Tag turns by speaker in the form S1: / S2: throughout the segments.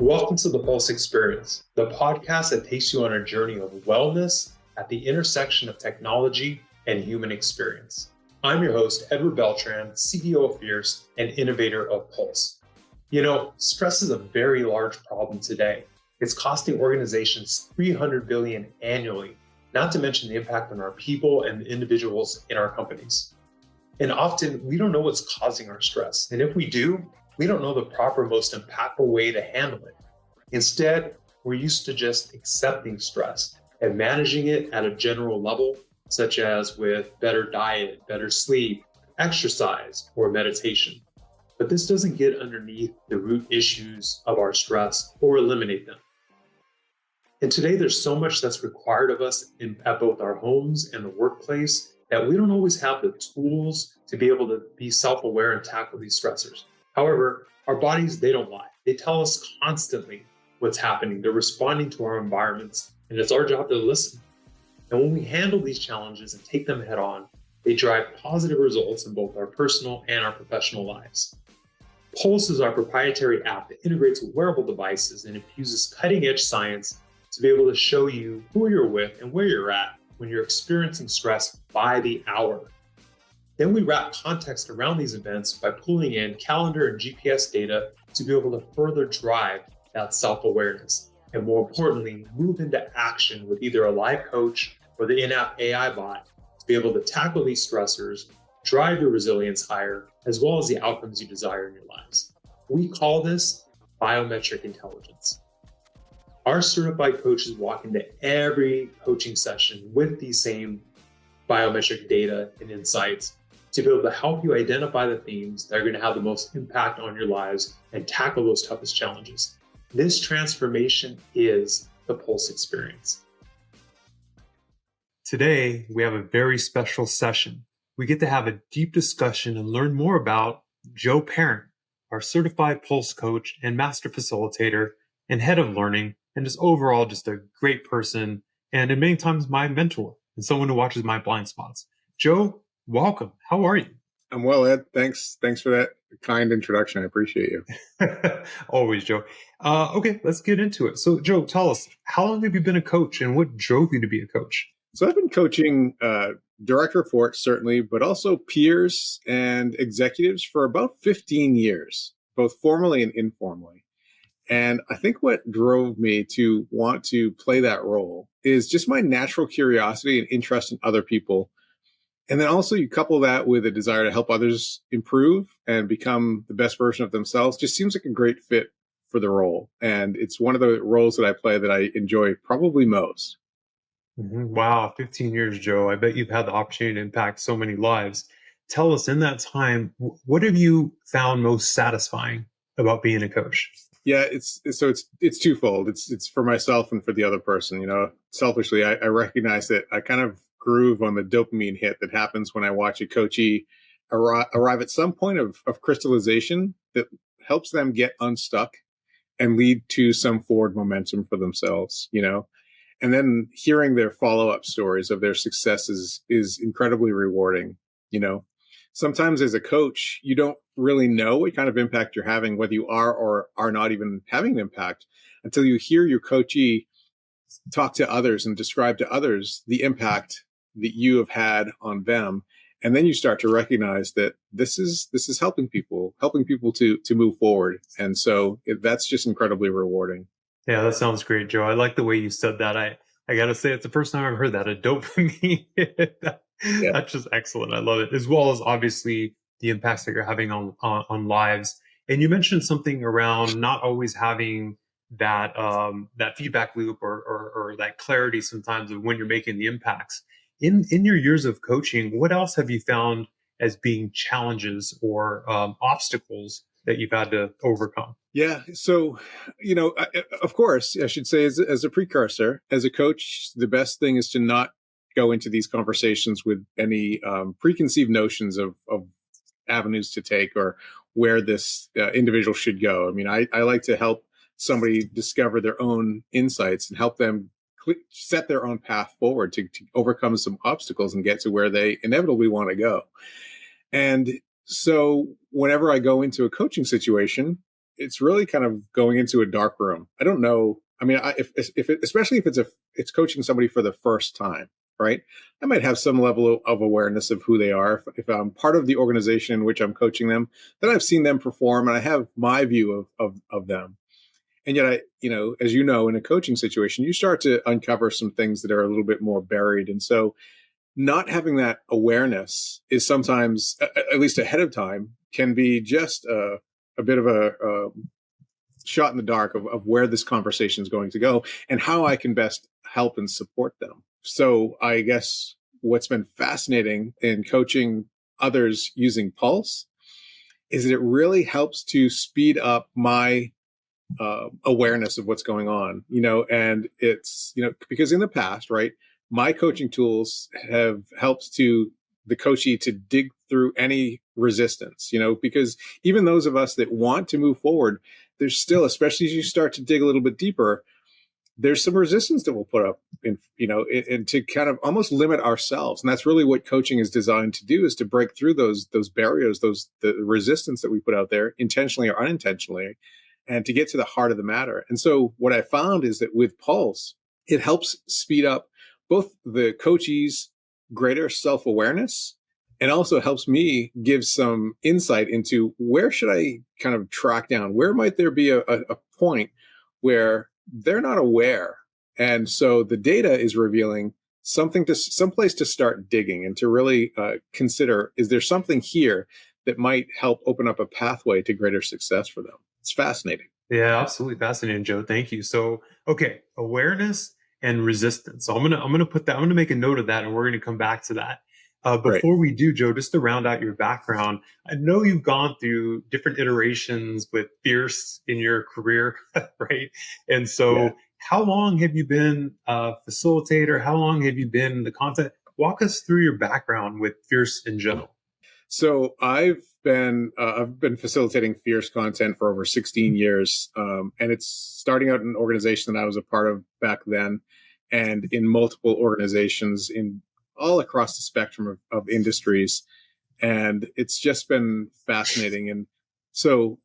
S1: Welcome to the Pulse Experience, the podcast that takes you on a journey of wellness at the intersection of technology and human experience. I'm your host, Edward Beltran, CEO of Fierce and innovator of Pulse. You know, stress is a very large problem today. It's costing organizations $300 billion annually, not to mention the impact on our people and the individuals in our companies. And often we don't know what's causing our stress. And if we do, we don't know the proper, most impactful way to handle it. Instead, we're used to just accepting stress and managing it at a general level, such as with better diet, better sleep, exercise, or meditation. But this doesn't get underneath the root issues of our stress or eliminate them. And today, there's so much that's required of us at both our homes and the workplace that we don't always have the tools to be able to be self-aware and tackle these stressors. However, our bodies, they don't lie. They tell us constantly what's happening. They're responding to our environments, and it's our job to listen. And when we handle these challenges and take them head on, they drive positive results in both our personal and our professional lives. Pulse is our proprietary app that integrates with wearable devices and infuses cutting-edge science to be able to show you who you're with and where you're at when you're experiencing stress by the hour. Then we wrap context around these events by pulling in calendar and GPS data to be able to further drive that self-awareness. And more importantly, move into action with either a live coach or the in-app AI bot to be able to tackle these stressors, drive your resilience higher, as well as the outcomes you desire in your lives. We call this biometric intelligence. Our certified coaches walk into every coaching session with these same biometric data and insights to be able to help you identify the themes that are going to have the most impact on your lives and tackle those toughest challenges. This transformation is the Pulse Experience. Today, we have a very special session. We get to have a deep discussion and learn more about Joe Parent, our certified Pulse coach and master facilitator and head of learning, and just overall just a great person and in many times my mentor and someone who watches my blind spots. Joe, welcome. How are you?
S2: I'm well, Ed. Thanks for that kind introduction. I appreciate you.
S1: Always, Joe. Okay, let's get into it. So, Joe, tell us, how long have you been a coach and what drove you to be a coach?
S2: So I've been coaching direct reports, certainly, but also peers and executives for about 15 years, both formally and informally. And I think what drove me to want to play that role is just my natural curiosity and interest in other people. And then also you couple that with a desire to help others improve and become the best version of themselves. Just seems like a great fit for the role. And it's one of the roles that I play that I enjoy probably most.
S1: Mm-hmm. Wow, 15 years, Joe. I bet you've had the opportunity to impact so many lives. Tell us, in that time, what have you found most satisfying about being a coach?
S2: Yeah, it's twofold. It's for myself and for the other person. You know, selfishly, I recognize that I kind of groove on the dopamine hit that happens when I watch a coachee arrive at some point of crystallization that helps them get unstuck and lead to some forward momentum for themselves, you know. And then hearing their follow-up stories of their successes is incredibly rewarding, you know. Sometimes as a coach, you don't really know what kind of impact you're having, whether you are or are not even having an impact, until you hear your coachee talk to others and describe to others the impact that you have had on them. And then you start to recognize that this is helping people to move forward. And so that's just incredibly rewarding.
S1: Yeah, that sounds great, Joe. I like the way you said that. I got to say, it's the first time I've heard that, a dopamine.
S2: Yeah.
S1: That's just excellent. I love it, as well as obviously the impacts that you're having on lives. And you mentioned something around not always having that feedback loop or that clarity sometimes of when you're making the impacts. In your years of coaching, what else have you found as being challenges or obstacles that you've had to overcome?
S2: Yeah. So, you know, of course, I should say as a precursor, as a coach, the best thing is to not go into these conversations with any preconceived notions of avenues to take or where this individual should go. I mean, I like to help somebody discover their own insights and help them set their own path forward to overcome some obstacles and get to where they inevitably want to go. And so whenever I go into a coaching situation, it's really kind of going into a dark room. I don't know. I mean, if it, especially if it's coaching somebody for the first time, right? I might have some level of awareness of who they are. If I'm part of the organization in which I'm coaching them, then I've seen them perform and I have my view of them. And yet as you know, in a coaching situation, you start to uncover some things that are a little bit more buried. And so not having that awareness is sometimes, at least ahead of time, can be just a bit of a shot in the dark of where this conversation is going to go and how I can best help and support them. So I guess what's been fascinating in coaching others using Pulse is that it really helps to speed up my awareness of what's going on, and it's, because in the past, right, my coaching tools have helped the coachee to dig through any resistance, because even those of us that want to move forward, there's still, especially as you start to dig a little bit deeper, there's some resistance that we'll put up in, and to kind of almost limit ourselves. And that's really what coaching is designed to do, is to break through those barriers, the resistance that we put out there, intentionally or unintentionally, and to get to the heart of the matter. And so what I found is that with Pulse, it helps speed up both the coachee's greater self-awareness, and also helps me give some insight into where should I kind of track down, where might there be a point where they're not aware. And so the data is revealing some place to start digging and to really consider, is there something here that might help open up a pathway to greater success for them? It's fascinating.
S1: Yeah, absolutely fascinating, Joe. Thank you. So, okay, awareness and resistance. So I'm gonna make a note of that, and we're gonna come back to that. Before we do, Joe, just to round out your background, I know you've gone through different iterations with Fierce in your career, right? And so, how long have you been a facilitator? How long have you been the content? Walk us through your background with Fierce in general.
S2: So I've been facilitating Fierce content for over 16 years, and it's starting out in an organization that I was a part of back then, and in multiple organizations in all across the spectrum of industries, and it's just been fascinating. And so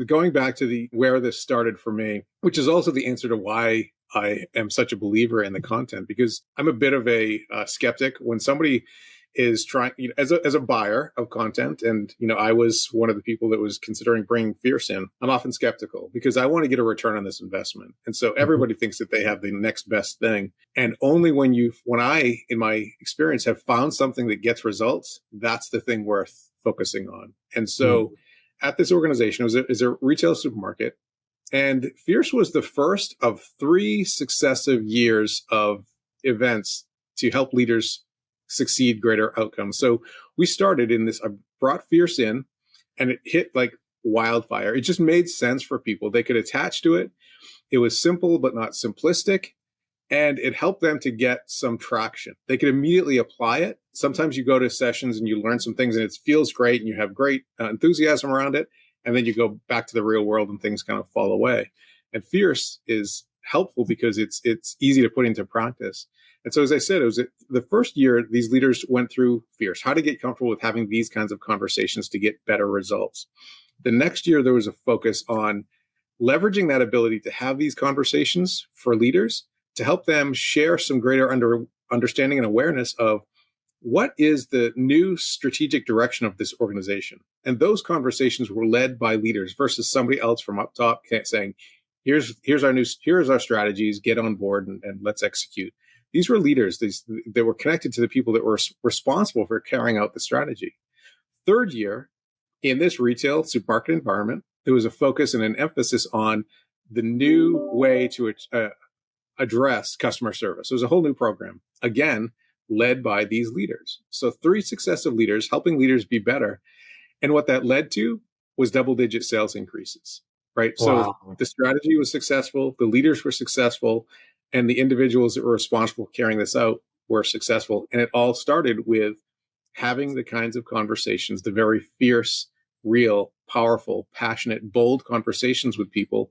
S2: going back to where this started for me, which is also the answer to why I am such a believer in the content, because I'm a bit of a skeptic when somebody is trying, as a buyer of content. And, I was one of the people that was considering bringing Fierce in. I'm often skeptical because I want to get a return on this investment. And so everybody thinks that they have the next best thing. And only when I, in my experience, have found something that gets results, that's the thing worth focusing on. And so at this organization, it was a retail supermarket. And Fierce was the first of 3 successive years of events to help leaders succeed greater outcomes. So we started in this, I brought Fierce in, and it hit like wildfire. It just made sense for people. They could attach to it. It was simple, but not simplistic. And it helped them to get some traction. They could immediately apply it. Sometimes you go to sessions and you learn some things and it feels great and you have great enthusiasm around it. And then you go back to the real world and things kind of fall away. And Fierce is helpful because it's easy to put into practice. And so, as I said, it was the first year these leaders went through Fierce, how to get comfortable with having these kinds of conversations to get better results. The next year, there was a focus on leveraging that ability to have these conversations for leaders to help them share some greater understanding and awareness of what is the new strategic direction of this organization. And those conversations were led by leaders versus somebody else from up top saying, here's our strategies, get on board and let's execute. These were leaders. They were connected to the people that were responsible for carrying out the strategy. Third year, in this retail supermarket environment, there was a focus and an emphasis on the new way to address customer service. It was a whole new program, again, led by these leaders. So 3 successive leaders helping leaders be better. And what that led to was double-digit sales increases, right? Wow. So the strategy was successful, the leaders were successful, and the individuals that were responsible for carrying this out were successful. And it all started with having the kinds of conversations, the very fierce, real, powerful, passionate, bold conversations with people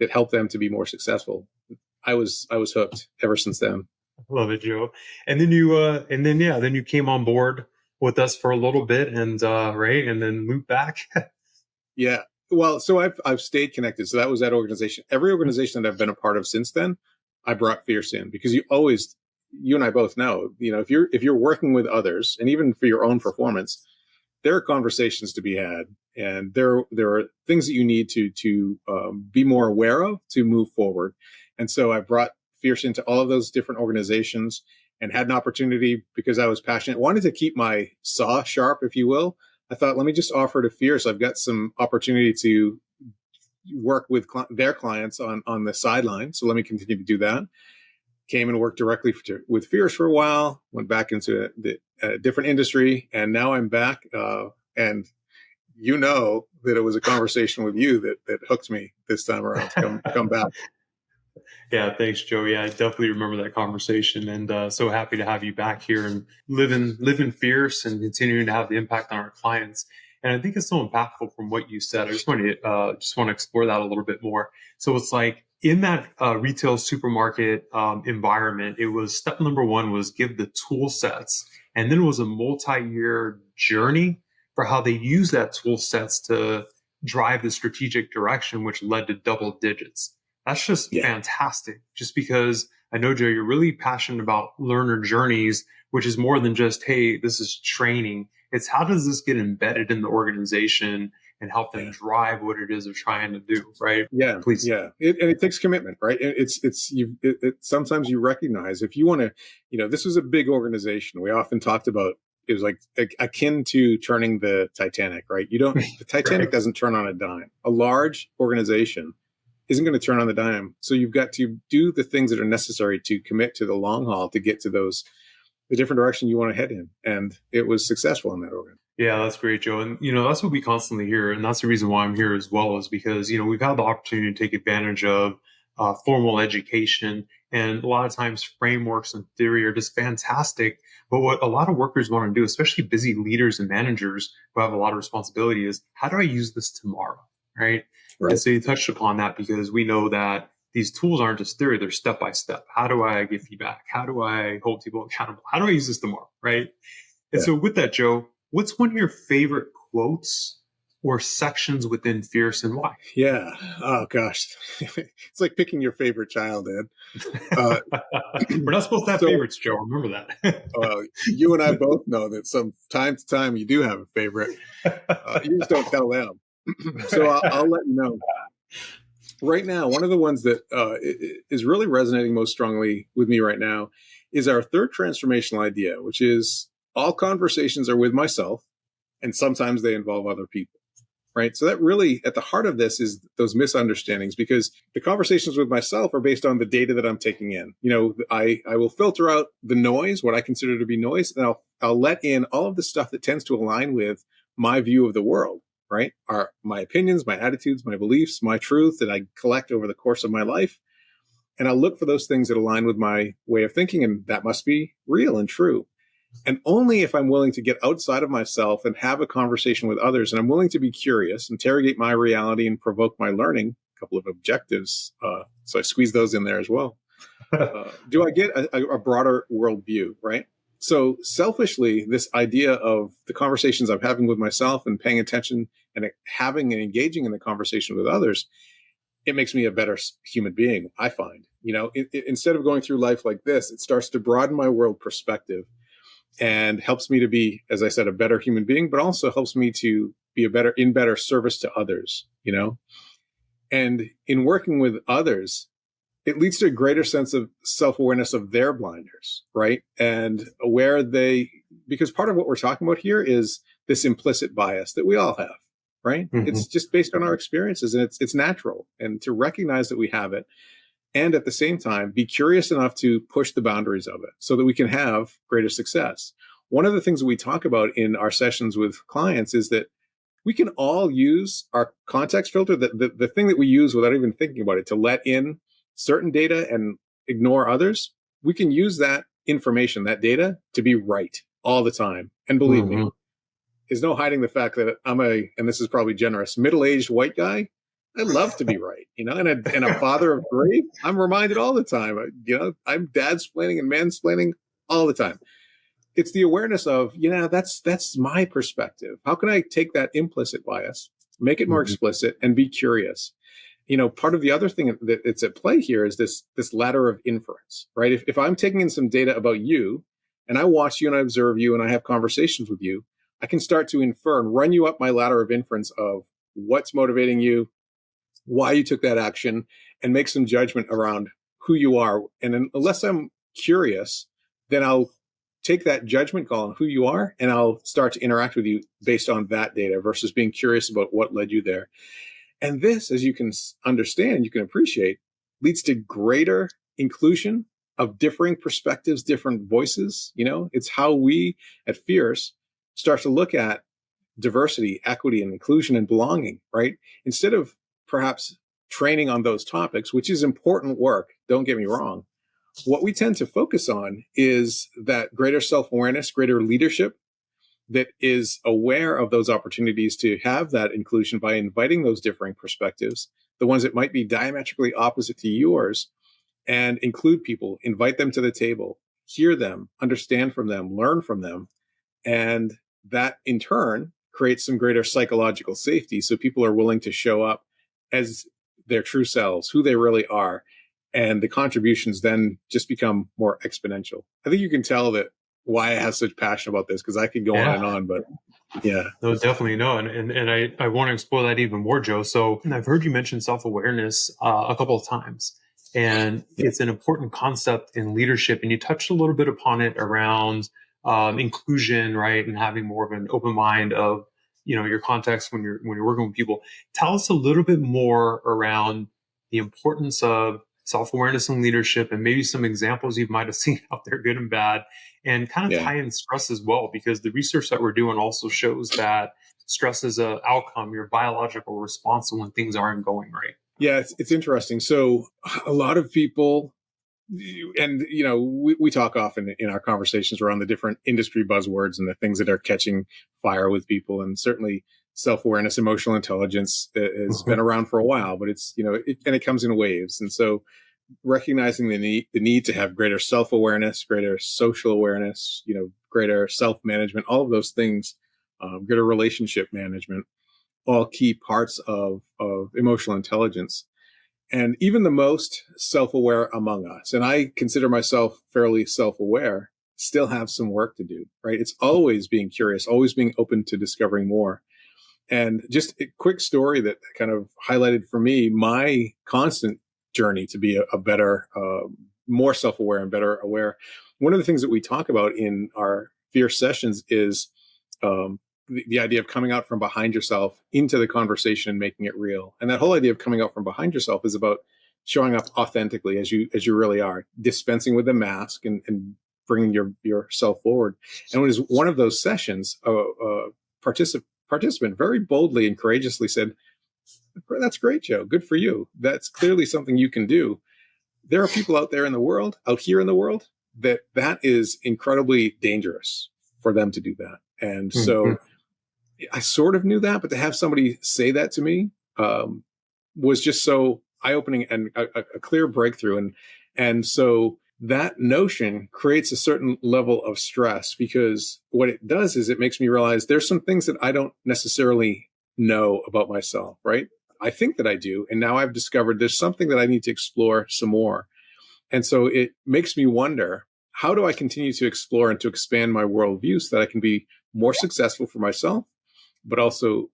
S2: that help them to be more successful. I was hooked ever since then.
S1: Love it, Joe. And then you came on board with us for a little bit and right, and then moved back.
S2: Yeah. Well, so I've stayed connected. So that was that organization. Every organization that I've been a part of since then, I brought Fierce in because you and I both know, if you're working with others and even for your own performance, there are conversations to be had, and there are things that you need to be more aware of to move forward. And so I brought Fierce into all of those different organizations and had an opportunity because I was passionate, wanted to keep my saw sharp, if you will. I thought, let me just offer to Fierce. I've got some opportunity to work with their clients on the sideline. So let me continue to do that. Came and worked directly with Fierce for a while, went back into a different industry, and now I'm back. And you know that it was a conversation with you that hooked me this time around to come back.
S1: Yeah, thanks, Joe. Yeah, I definitely remember that conversation, and so happy to have you back here and living fierce and continuing to have the impact on our clients. And I think it's so impactful from what you said. I just want to explore that a little bit more. So it's like in that retail supermarket environment, it was step number one was give the tool sets, and then it was a multi-year journey for how they use that tool sets to drive the strategic direction, which led to double digits. That's just fantastic. Just because I know, Joe, you're really passionate about learner journeys, which is more than just, hey, this is training. It's how does this get embedded in the organization and help them drive what it is they're trying to do, right?
S2: Yeah,
S1: Please.
S2: yeah. And it takes commitment, right? Sometimes you recognize if you want to, this was a big organization. We often talked about it was like akin to turning the Titanic, right? The Titanic
S1: Right.
S2: doesn't turn on a dime. A large organization isn't going to turn on the dime. So you've got to do the things that are necessary to commit to the long haul to get to the different direction you want to head in. And it was successful in that organ.
S1: Yeah, that's great, Joe. And, that's what we constantly hear. And that's the reason why I'm here as well, is because, we've had the opportunity to take advantage of formal education. And a lot of times frameworks and theory are just fantastic. But what a lot of workers want to do, especially busy leaders and managers who have a lot of responsibility, is how do I use this tomorrow? Right.
S2: Right.
S1: And so you touched upon that because we know that these tools aren't just theory, they're step by step. How do I give feedback? How do I hold people accountable? How do I use this tomorrow? Right. And so with that, Joe, what's one of your favorite quotes or sections within Fierce and why?
S2: Yeah. Oh, gosh. It's like picking your favorite child, Ed.
S1: We're not supposed to have favorites, Joe. Remember that.
S2: Well, you and I both know that some time to time you do have a favorite. You just don't tell them. So I'll let you know. Right now, one of the ones that is really resonating most strongly with me right now is our third transformational idea, which is all conversations are with myself, and sometimes they involve other people. Right. So that really at the heart of this is those misunderstandings, because the conversations with myself are based on the data that I'm taking in. I will filter out the noise, what I consider to be noise, and I'll let in all of the stuff that tends to align with my view of the world. Right. Are my opinions, my attitudes, my beliefs, my truth that I collect over the course of my life. And I'll look for those things that align with my way of thinking. And that must be real and true. And only if I'm willing to get outside of myself and have a conversation with others, and I'm willing to be curious, interrogate my reality, and provoke my learning, a couple of objectives. So I squeeze those in there as well. Do I get a broader worldview, right? So selfishly, this idea of the conversations I'm having with myself and paying attention and having and engaging in the conversation with others, it makes me a better human being, I find. Instead of going through life like this, it starts to broaden my world perspective and helps me to be, as I said, a better human being, but also helps me to be in better service to others, And in working with others, it leads to a greater sense of self-awareness of their blinders, right? And because part of what we're talking about here is this implicit bias that we all have, right? Mm-hmm. It's just based on our experiences, and it's natural. And to recognize that we have it, and at the same time, be curious enough to push the boundaries of it so that we can have greater success. One of the things that we talk about in our sessions with clients is that we can all use our context filter, the thing that we use without even thinking about it, to let in certain data and ignore others. We can use that information, that data, to be right all the time. And believe me, there's no hiding the fact that and this is probably generous, middle-aged white guy. I love to be right, and a father of three. I'm reminded all the time, I'm dad-splaining and mansplaining all the time. It's the awareness of, that's my perspective. How can I take that implicit bias, make it more explicit, and be curious. Part of the other thing that it's at play here is this ladder of inference, right? If I'm taking in some data about you and I watch you and I observe you and I have conversations with you, I can start to infer and run you up my ladder of inference of what's motivating you, why you took that action, and make some judgment around who you are. And unless I'm curious, then I'll take that judgment call on who you are and I'll start to interact with you based on that data versus being curious about what led you there. And this, as you can understand, you can appreciate, leads to greater inclusion of differing perspectives, different voices. It's how we at Fierce start to look at diversity, equity, and inclusion and belonging, right? Instead of perhaps training on those topics, which is important work, don't get me wrong, what we tend to focus on is that greater self-awareness, greater leadership that is aware of those opportunities to have that inclusion by inviting those differing perspectives, the ones that might be diametrically opposite to yours, and include people, invite them to the table, hear them, understand from them, learn from them. And that in turn creates some greater psychological safety. So people are willing to show up as their true selves, who they really are. And the contributions then just become more exponential. I think you can tell that why I have such passion about this, because I could go on and on, but yeah.
S1: No, definitely no. And I want to explore that even more, Joe. So I've heard you mention self-awareness a couple of times, and it's an important concept in leadership. And you touched a little bit upon it around inclusion, right? And having more of an open mind of, your context when you're working with people. Tell us a little bit more around the importance of self-awareness and leadership, and maybe some examples you might have seen out there, good and bad, and kind of tie in stress as well, because the research that we're doing also shows that stress is an outcome, your biological response when things aren't going right.
S2: Yeah, it's interesting. So a lot of people, and we talk often in our conversations around the different industry buzzwords and the things that are catching fire with people, and certainly self-awareness, emotional intelligence has been around for a while, but it's and it comes in waves. And so recognizing the need to have greater self-awareness, greater social awareness, greater self-management, all of those things, greater relationship management, all key parts of emotional intelligence. And even the most self-aware among us, and I consider myself fairly self-aware, still have some work to do, right? It's always being curious, always being open to discovering more. And just a quick story that kind of highlighted for me my constant journey to be a better, more self-aware and better aware. One of the things that we talk about in our Fierce sessions is the idea of coming out from behind yourself into the conversation and making it real. And that whole idea of coming out from behind yourself is about showing up authentically as you really are, dispensing with the mask and bringing yourself forward. And it was one of those sessions, participant very boldly and courageously said, "That's great, Joe. Good for you. That's clearly something you can do. There are people out here in the world, that is incredibly dangerous for them to do that." And so I sort of knew that, but to have somebody say that to me was just so eye-opening and a clear breakthrough. And so that notion creates a certain level of stress, because what it does is it makes me realize there's some things that I don't necessarily know about myself, right? I think that I do. And now I've discovered there's something that I need to explore some more. And so it makes me wonder, how do I continue to explore and to expand my worldview so that I can be more successful for myself, but also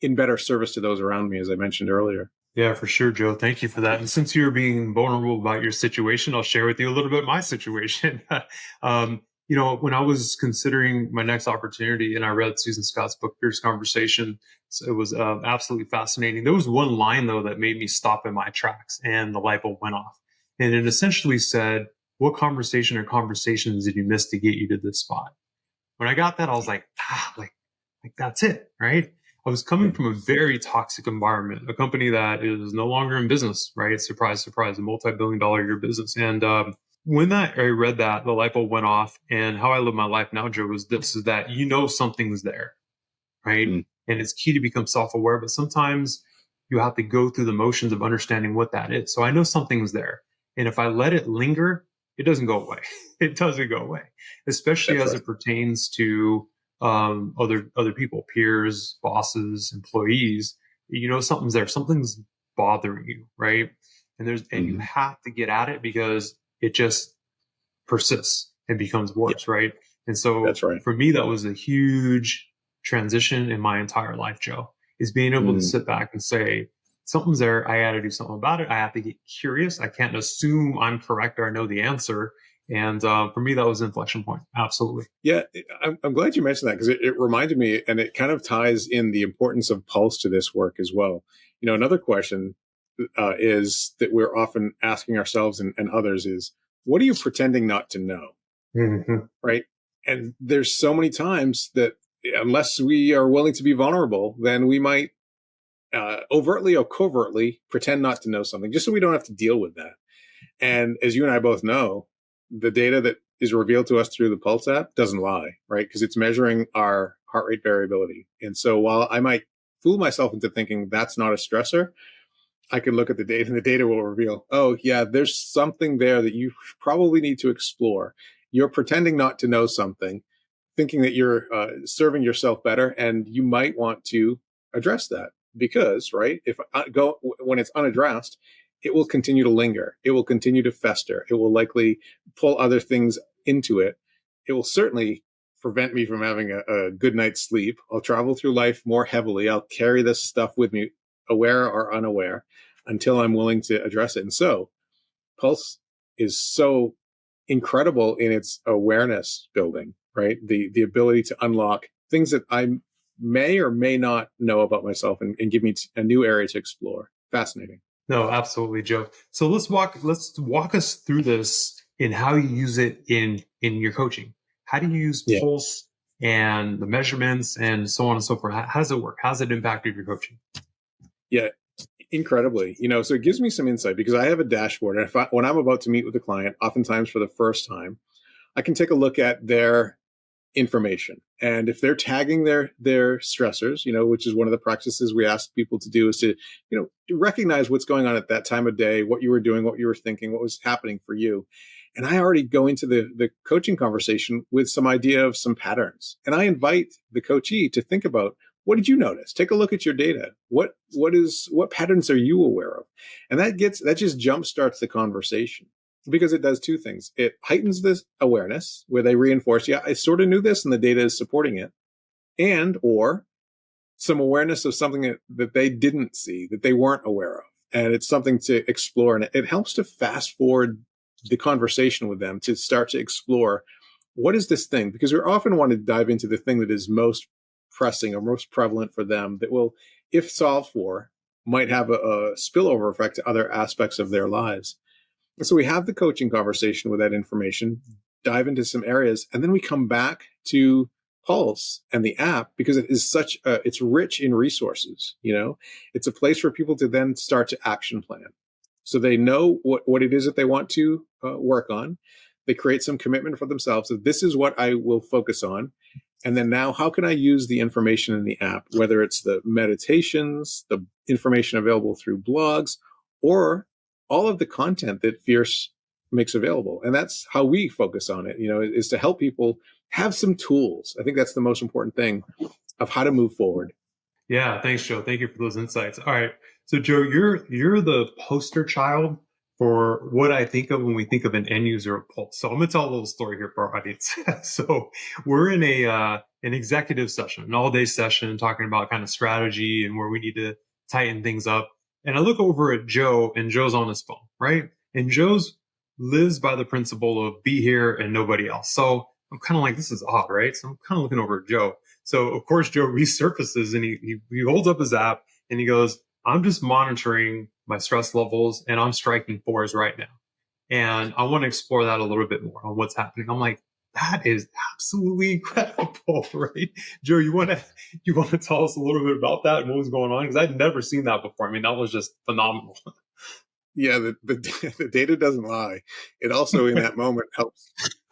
S2: in better service to those around me, as I mentioned earlier?
S1: Yeah, for sure, Joe. Thank you for that. And since you're being vulnerable about your situation, I'll share with you a little bit my situation. When I was considering my next opportunity and I read Susan Scott's book, Fierce Conversation, so it was absolutely fascinating. There was one line, though, that made me stop in my tracks, and the light bulb went off. And it essentially said, "What conversation or conversations did you miss to get you to this spot?" When I got that, I was like, like that's it, right? I was coming from a very toxic environment, a company that is no longer in business, right? Surprise, surprise, a multi-billion-dollar a year business. And when I read that, the light bulb went off. And how I live my life now, Joe, is that something's there, right? And it's key to become self-aware, but sometimes you have to go through the motions of understanding what that is. So I know something's there. And if I let it linger, it doesn't go away. It doesn't go away, especially as it pertains to other people, peers, bosses, employees, something's there, something's bothering you, right? And you
S2: Mhm.
S1: have to get at it because it just persists and becomes
S2: Yeah,
S1: worse, right? And so
S2: that's right.
S1: for me, that was a huge transition in my entire life, Joe, is being able to
S2: Mm.
S1: sit back and say, something's there. I got to do something about it. I have to get curious. I can't assume I'm correct or I know the answer. And for me, that was an inflection point. Absolutely.
S2: Yeah, I'm glad you mentioned that because it reminded me, and it kind of ties in the importance of pulse to this work as well. Another question is that we're often asking ourselves and others is, what are you pretending not to know?
S1: Mm-hmm.
S2: Right? And there's so many times that unless we are willing to be vulnerable, then we might overtly or covertly pretend not to know something just so we don't have to deal with that. And as you and I both know, the data that is revealed to us through the Pulse app doesn't lie, right? Because it's measuring our heart rate variability. And so while I might fool myself into thinking that's not a stressor, I can look at the data and the data will reveal, oh, yeah, there's something there that you probably need to explore. You're pretending not to know something, thinking that you're serving yourself better, and you might want to address that because, right, if I go when it's unaddressed, it will continue to linger. It will continue to fester. It will likely pull other things into it. It will certainly prevent me from having a good night's sleep. I'll travel through life more heavily. I'll carry this stuff with me, aware or unaware, until I'm willing to address it. And so, Pulse is so incredible in its awareness building, right? The ability to unlock things that I may or may not know about myself and give me a new area to explore. Fascinating.
S1: No, absolutely, Joe. So let's walk us through this in how you use it in your coaching. How do you use
S2: Yeah.
S1: pulse and the measurements and so on and so forth? How does it work? How does it impact your coaching?
S2: Yeah. Incredibly. So it gives me some insight because I have a dashboard. And when I'm about to meet with a client, oftentimes for the first time, I can take a look at their information. And if they're tagging their stressors, which is one of the practices we ask people to do, is to, recognize what's going on at that time of day, what you were doing, what you were thinking, what was happening for you. And I already go into the coaching conversation with some idea of some patterns. And I invite the coachee to think about, what did you notice? Take a look at your data. What patterns are you aware of? And that just jumpstarts the conversation because it does two things. It heightens this awareness where they reinforce, yeah, I sort of knew this and the data is supporting it. And, or some awareness of something that they didn't see, that they weren't aware of. And it's something to explore. And it helps to fast forward the conversation with them to start to explore, what is this thing? Because we often want to dive into the thing that is most pressing or most prevalent for them that will, if solved for, might have a spillover effect to other aspects of their lives. And so we have the coaching conversation with that information, dive into some areas, and then we come back to Pulse and the app because it is it's rich in resources. It's a place for people to then start to action plan. So they know what it is that they want to work on. They create some commitment for themselves that this is what I will focus on. And then now, how can I use the information in the app, whether it's the meditations, the information available through blogs, or all of the content that Fierce makes available? And that's how we focus on it, is to help people have some tools. I think that's the most important thing of how to move forward.
S1: Yeah, thanks, Joe. Thank you for those insights. All right. So Joe, you're the poster child for what I think of when we think of an end user of Pulse. So I'm gonna tell a little story here for our audience. So we're in an executive session, an all-day session, talking about kind of strategy and where we need to tighten things up. And I look over at Joe, and Joe's on his phone, right? And Joe's lives by the principle of be here and nobody else. So I'm kind of like, this is odd, right? So I'm kind of looking over at Joe. So of course Joe resurfaces and he holds up his app and he goes, I'm just monitoring my stress levels and I'm striking fours right now. And I want to explore that a little bit more on what's happening. I'm like, that is absolutely incredible, right? Joe, you want to tell us a little bit about that and what was going on? Because I'd never seen that before. I mean, that was just phenomenal.
S2: Yeah, the data doesn't lie. It also in that moment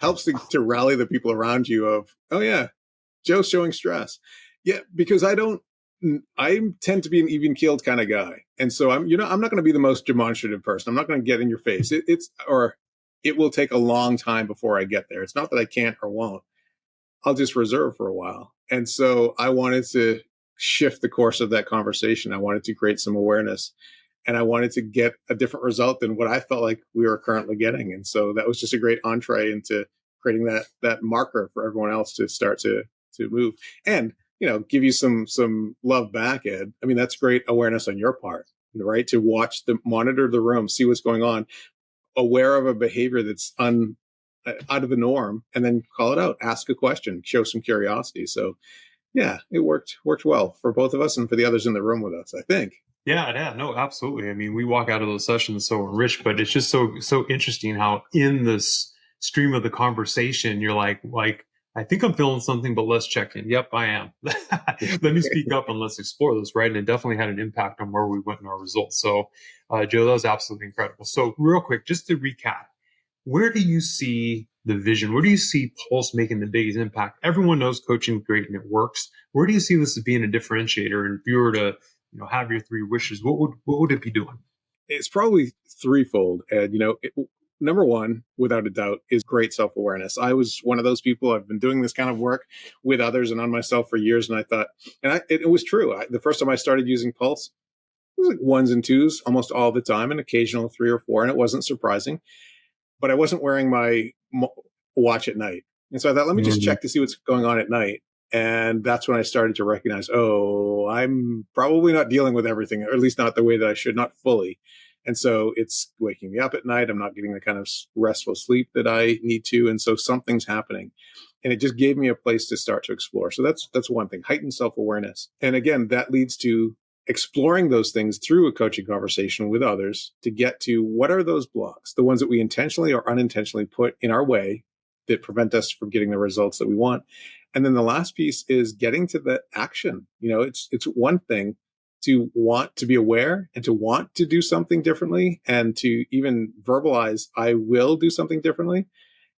S2: helps to rally the people around you of, oh yeah, Joe's showing stress. Yeah, because I tend to be an even keeled kind of guy. And so I'm not going to be the most demonstrative person. I'm not going to get in your face. It will take a long time before I get there. It's not that I can't or won't. I'll just reserve for a while. And so I wanted to shift the course of that conversation. I wanted to create some awareness, and I wanted to get a different result than what I felt like we were currently getting. And so that was just a great entree into creating that marker for everyone else to start to move. And give you some love back, Ed. I mean, that's great awareness on your part, right? To monitor the room, see what's going on, aware of a behavior that's out of the norm, and then call it out, ask a question, show some curiosity. So yeah, it worked well for both of us and for the others in the room with us, I think.
S1: Yeah, no, absolutely. I mean, we walk out of those sessions so enriched, but it's just so interesting how in this stream of the conversation, you're like, I think I'm feeling something, but let's check in. Yep, I am. Let me speak up and let's explore this, right? And it definitely had an impact on where we went in our results. So, Joe, that was absolutely incredible. So real quick, just to recap, where do you see the vision? Where do you see Pulse making the biggest impact? Everyone knows coaching is great and it works. Where do you see this as being a differentiator? And if you were to, have your three wishes, what would it be doing?
S2: It's probably threefold. And, number one, without a doubt, is great self-awareness. I was one of those people. I've been doing this kind of work with others and on myself for years. And I thought, it was true. The first time I started using Pulse, it was like ones and twos almost all the time, and occasional three or four. And it wasn't surprising, but I wasn't wearing my watch at night. And so I thought, let me just check to see what's going on at night. And that's when I started to recognize, I'm probably not dealing with everything, or at least not the way that I should, not fully. And so it's waking me up at night. I'm not getting the kind of restful sleep that I need to. And so something's happening. And it just gave me a place to start to explore. So that's one thing, heightened self-awareness. And again, that leads to exploring those things through a coaching conversation with others to get to what are those blocks, the ones that we intentionally or unintentionally put in our way that prevent us from getting the results that we want. And then the last piece is getting to the action. It's one thing to want to be aware and to want to do something differently and to even verbalize, I will do something differently.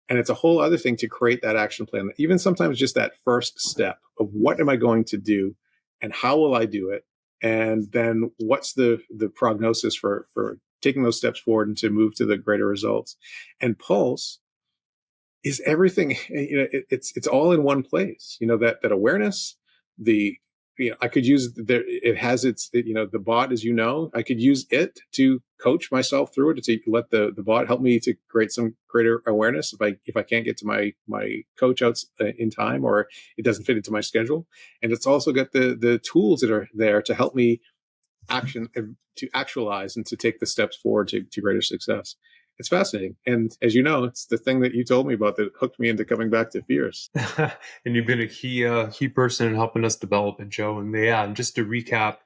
S2: And it's a whole other thing to create that action plan. Even sometimes just that first step of what am I going to do and how will I do it? And then what's the prognosis for taking those steps forward and to move to the greater results. And Pulse is everything. It's all in one place. That awareness. I could use it has the bot, as I could use it to coach myself through it, to let the bot help me to create some greater awareness if I can't get to my coach out in time, or it doesn't fit into my schedule. And it's also got the tools that are there to help me actualize and to take the steps forward to greater success. It's fascinating. And as you know, it's the thing that you told me about that hooked me into coming back to Fierce.
S1: And you've been a key person in helping us develop it, Joe. And and just to recap,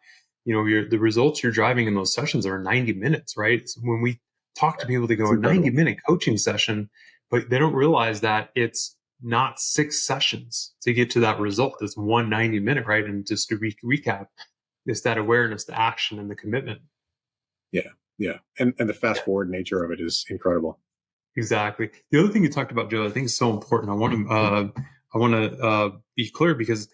S1: the results you're driving in those sessions are 90 minutes, right? So when we talk to people, they go a 90-minute coaching session, but they don't realize that it's not 6 sessions to get to that result. It's one 90-minute, right? And just to recap, it's that awareness, the action, and the commitment.
S2: Yeah. And the fast forward nature of it is incredible.
S1: Exactly. The other thing you talked about, Joe, I think is so important. I want to be clear, because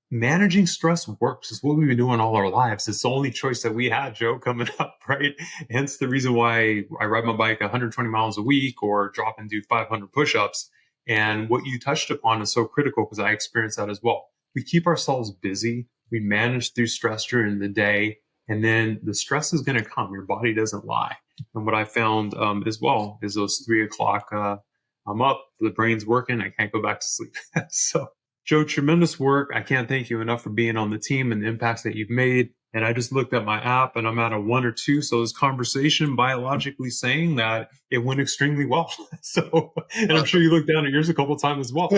S1: managing stress works. It's what we've been doing all our lives. It's the only choice that we had, Joe, coming up, right? Hence the reason why I ride my bike 120 miles a week or drop and do 500 push-ups. And what you touched upon is so critical, because I experienced that as well. We keep ourselves busy. We manage through stress during the day. And then the stress is going to come. Your body doesn't lie. And what I found as well is those 3 o'clock, I'm up, the brain's working, I can't go back to sleep. So, Joe, tremendous work. I can't thank you enough for being on the team and the impacts that you've made. And I just looked at my app and I'm at a 1 or 2. So this conversation biologically saying that it went extremely well. So, and I'm sure you looked down at yours a couple of times as well.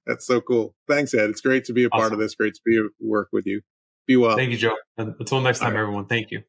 S2: That's so cool. Thanks, Ed. It's great to be a part of this. Great to work with you. Be well.
S1: Thank you, Joe. And until next time, everyone. Thank you.